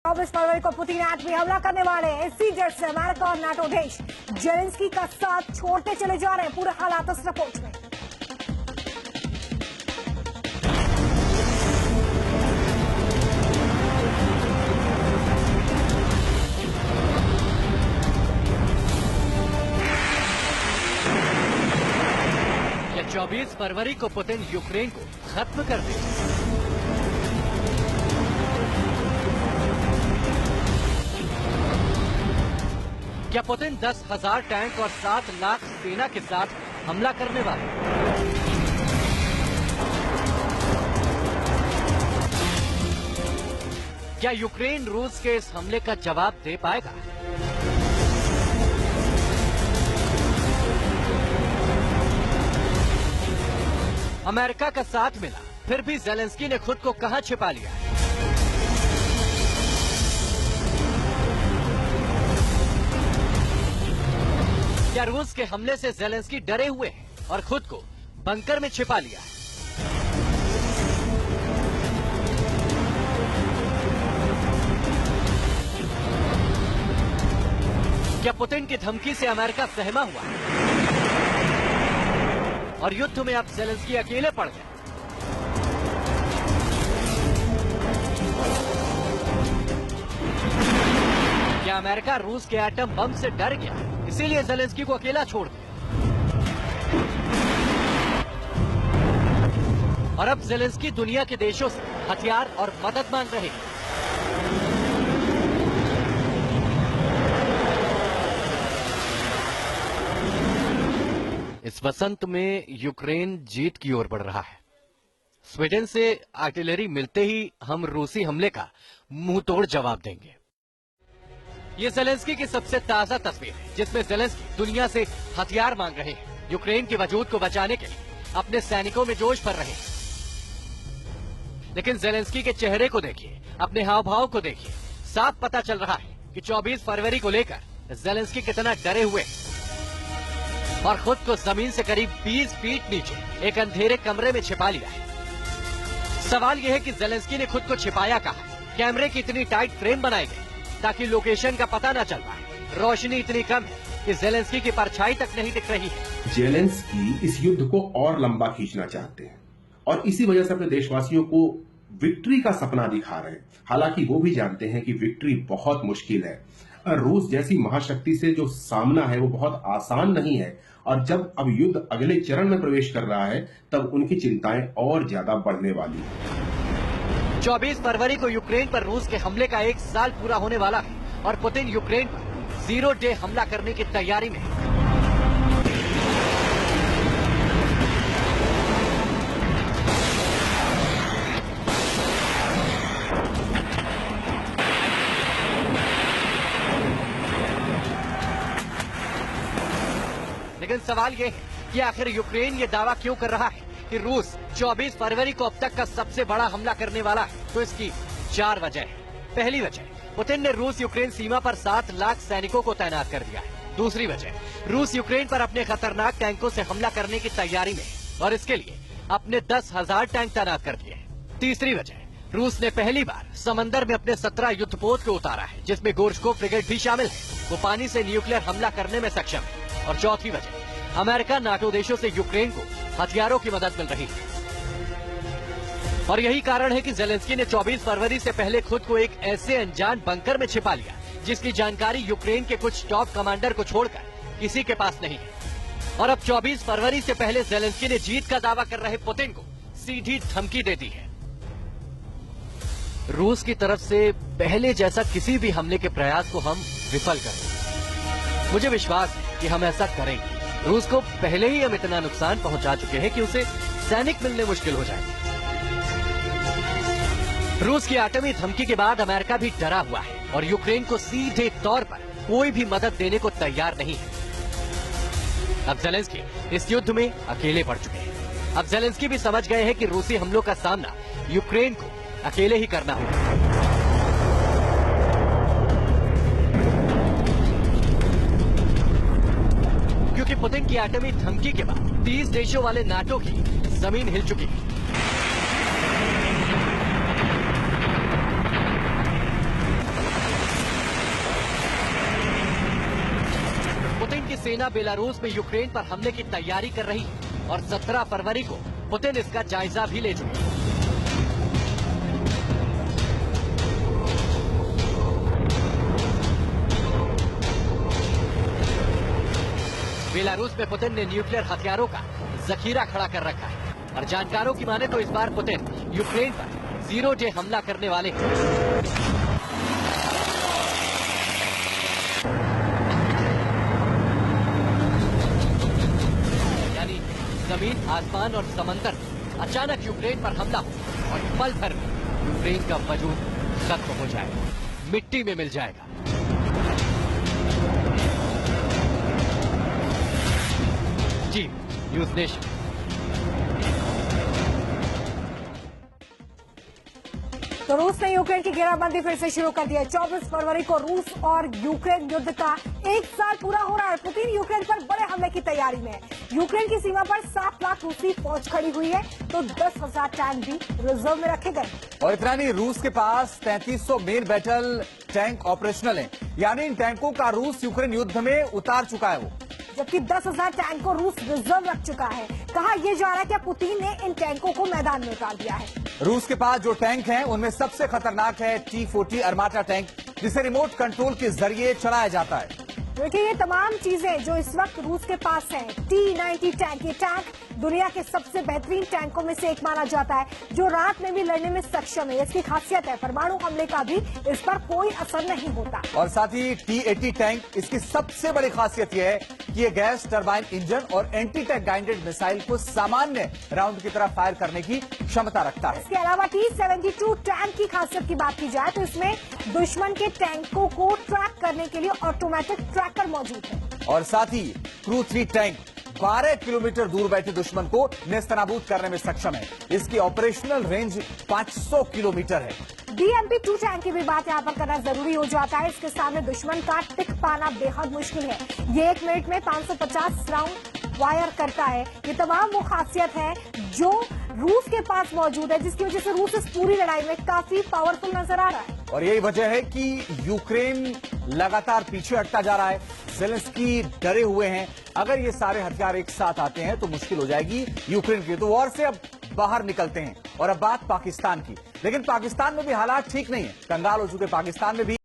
24 फरवरी को पुतिन एटमी हमला करने वाले हैं। इसी जड़ से अमेरिका और नाटो देश जेलेंस्की का साथ छोड़ते चले जा रहे हैं। पूरे हालात इस रिपोर्ट में। ये 24 फरवरी को पुतिन यूक्रेन को खत्म कर देगा। क्या पुतिन 10,000 टैंक और 7 लाख सेना के साथ हमला करने वाले? क्या यूक्रेन रूस के इस हमले का जवाब दे पाएगा? अमेरिका का साथ मिला, फिर भी ज़ेलेंस्की ने खुद को कहां छिपा लिया? क्या रूस के हमले से ज़ेलेंस्की डरे हुए हैं और खुद को बंकर में छिपा लिया है? क्या पुतिन की धमकी से अमेरिका सहमा हुआ है और युद्ध में अब ज़ेलेंस्की अकेले पड़ गए? क्या अमेरिका रूस के एटम बम से डर गया, इसीलिए ज़ेलेंस्की को अकेला छोड़ दिया? और अब ज़ेलेंस्की दुनिया के देशों से हथियार और मदद मांग रहे हैं। इस वसंत में यूक्रेन जीत की ओर बढ़ रहा है। स्वीडन से आर्टिलरी मिलते ही हम रूसी हमले का मुंह तोड़ जवाब देंगे। ये ज़ेलेंस्की की सबसे ताजा तस्वीर है, जिसमें ज़ेलेंस्की दुनिया से हथियार मांग रहे हैं। यूक्रेन के वजूद को बचाने के लिए अपने सैनिकों में जोश भर रहे हैं। लेकिन ज़ेलेंस्की के चेहरे को देखिए, अपने हाव भाव को देखिए, साफ पता चल रहा है कि 24 फरवरी को लेकर ज़ेलेंस्की कितना डरे हुए हैं और खुद को जमीन से करीब 20 फीट नीचे एक अंधेरे कमरे में छिपा लिया है। सवाल यह है कि ज़ेलेंस्की ने खुद को छिपाया कहां? कैमरे की इतनी टाइट फ्रेम बनाई गई ताकि लोकेशन का पता न चल पाए। रोशनी इतनी कम है कि ज़ेलेंस्की की परछाई तक नहीं दिख रही है। ज़ेलेंस्की इस युद्ध को और लंबा खींचना चाहते हैं और इसी वजह से अपने देशवासियों को विक्ट्री का सपना दिखा रहे हैं। हालांकि वो भी जानते हैं कि विक्ट्री बहुत मुश्किल है। रूस जैसी महाशक्ति से जो सामना है वो बहुत आसान नहीं है और जब अब युद्ध अगले चरण में प्रवेश कर रहा है तब उनकी चिंताएं और ज्यादा बढ़ने वाली है। 24 फरवरी को यूक्रेन पर रूस के हमले का 1 साल पूरा होने वाला है और पुतिन यूक्रेन पर 0 डे हमला करने की तैयारी में है। लेकिन सवाल ये है कि आखिर यूक्रेन ये दावा क्यों कर रहा है कि रूस 24 फरवरी को अब तक का सबसे बड़ा हमला करने वाला है? तो इसकी 4 वजह है। पहली वजह, पुतिन ने रूस यूक्रेन सीमा पर 7 लाख सैनिकों को तैनात कर दिया है। दूसरी वजह, रूस यूक्रेन पर अपने खतरनाक टैंकों से हमला करने की तैयारी में है और इसके लिए अपने 10,000 टैंक तैनात कर दिए हैं। तीसरी वजह, रूस ने पहली बार समंदर में अपने 17 युद्धपोत को उतारा है, जिसमें गोर्शकोव फ्रिगेट भी शामिल है। वो पानी से न्यूक्लियर हमला करने में सक्षम है। और चौथी वजह, अमेरिका नाटो देशों से यूक्रेन को हथियारों की मदद मिल रही है। और यही कारण है कि ज़ेलेंस्की ने 24 फरवरी से पहले खुद को एक ऐसे अनजान बंकर में छिपा लिया जिसकी जानकारी यूक्रेन के कुछ टॉप कमांडर को छोड़कर किसी के पास नहीं है। और अब 24 फरवरी से पहले ज़ेलेंस्की ने जीत का दावा कर रहे पुतिन को सीधी धमकी दे दी है। रूस की तरफ से पहले जैसा किसी भी हमले के प्रयास को हम विफल करेंगे। मुझे विश्वास है कि हम ऐसा करेंगे। रूस को पहले ही हम इतना नुकसान पहुंचा चुके हैं कि उसे सैनिक मिलने मुश्किल हो जाएंगे। रूस की एटमी धमकी के बाद अमेरिका भी डरा हुआ है और यूक्रेन को सीधे तौर पर कोई भी मदद देने को तैयार नहीं है। अब ज़ेलेंस्की इस युद्ध में अकेले पड़ चुके हैं। अब ज़ेलेंस्की भी समझ गए हैं कि रूसी हमलों का सामना यूक्रेन को अकेले ही करना होगा। क्योंकि पुतिन की एटमी धमकी के बाद 30 देशों वाले नाटो की जमीन हिल चुकी है। सेना बेलारूस में यूक्रेन पर हमले की तैयारी कर रही है और 17 फरवरी को पुतिन इसका जायजा भी ले चुके हैं। बेलारूस में पुतिन ने न्यूक्लियर हथियारों का जखीरा खड़ा कर रखा है और जानकारों की माने तो इस बार पुतिन यूक्रेन पर 0 डे हमला करने वाले हैं। यानी जमीन, आसमान और समंदर अचानक यूक्रेन पर हमला हो और पल भर में यूक्रेन का वजूद खत्म हो जाएगा, मिट्टी में मिल जाएगा। जी न्यूज नेशन। तो रूस ने यूक्रेन की घेराबंदी फिर से शुरू कर दी है। 24 फरवरी को रूस और यूक्रेन युद्ध का 1 साल पूरा हो रहा है। पुतिन यूक्रेन पर बड़े हमले की तैयारी में है। यूक्रेन की सीमा पर 7 लाख रूसी फौज खड़ी हुई है, तो 10,000 टैंक भी रिजर्व में रखे गए। और इतना नहीं, रूस के पास 3300 मेन बैटल टैंक ऑपरेशनल हैं, यानी इन टैंकों का रूस यूक्रेन युद्ध में उतार चुका है वो, जबकि 10,000 टैंक को रूस रिजर्व रख चुका है। कहा यह जा रहा है कि पुतिन ने इन टैंकों को मैदान में उतार दिया है। रूस के पास जो टैंक हैं उनमें सबसे खतरनाक है T-40 अर्माटा टैंक, जिसे रिमोट कंट्रोल के जरिए चलाया जाता है। देखिए ये तमाम चीजें जो इस वक्त रूस के पास हैं, T-90 टैंक, ये टैंक दुनिया के सबसे बेहतरीन टैंकों में से एक माना जाता है, जो रात में भी लड़ने में सक्षम है। इसकी खासियत है परमाणु हमले का भी इस पर कोई असर नहीं होता। और साथ ही T-80 टैंक, इसकी सबसे बड़ी खासियत यह है कि ये गैस टरबाइन इंजन और एंटी टैंक गाइडेड मिसाइल को सामान्य राउंड की तरह फायर करने की क्षमता रखता है। इसके अलावा T-72 टैंक की खासियत की बात की जाए तो इसमें दुश्मन के टैंकों को ट्रैक करने के लिए ऑटोमेटिक ट्रैकर मौजूद है। और साथ ही क्रू 3 टैंक 12 किलोमीटर दूर बैठे दुश्मन को नेस्तनाबूद करने में सक्षम है। इसकी ऑपरेशनल रेंज 500 किलोमीटर है। DMP-2 टैंक की भी बात यहाँ पर करना जरूरी हो जाता है। इसके सामने दुश्मन का टिक पाना बेहद मुश्किल है। ये 1 मिनट में 550 राउंड फायर करता है। ये तमाम वो खासियत है जो रूस के पास मौजूद है, जिसकी वजह से रूस इस पूरी लड़ाई में काफी पावरफुल नजर आ रहा है। और यही वजह है कि यूक्रेन लगातार पीछे हटता जा रहा है। ज़ेलेंस्की डरे हुए हैं, अगर ये सारे हथियार एक साथ आते हैं तो मुश्किल हो जाएगी यूक्रेन की। तो वॉर से अब बाहर निकलते हैं और अब बात पाकिस्तान की। लेकिन पाकिस्तान में भी हालात ठीक नहीं है। कंगाल हो चुके पाकिस्तान में भी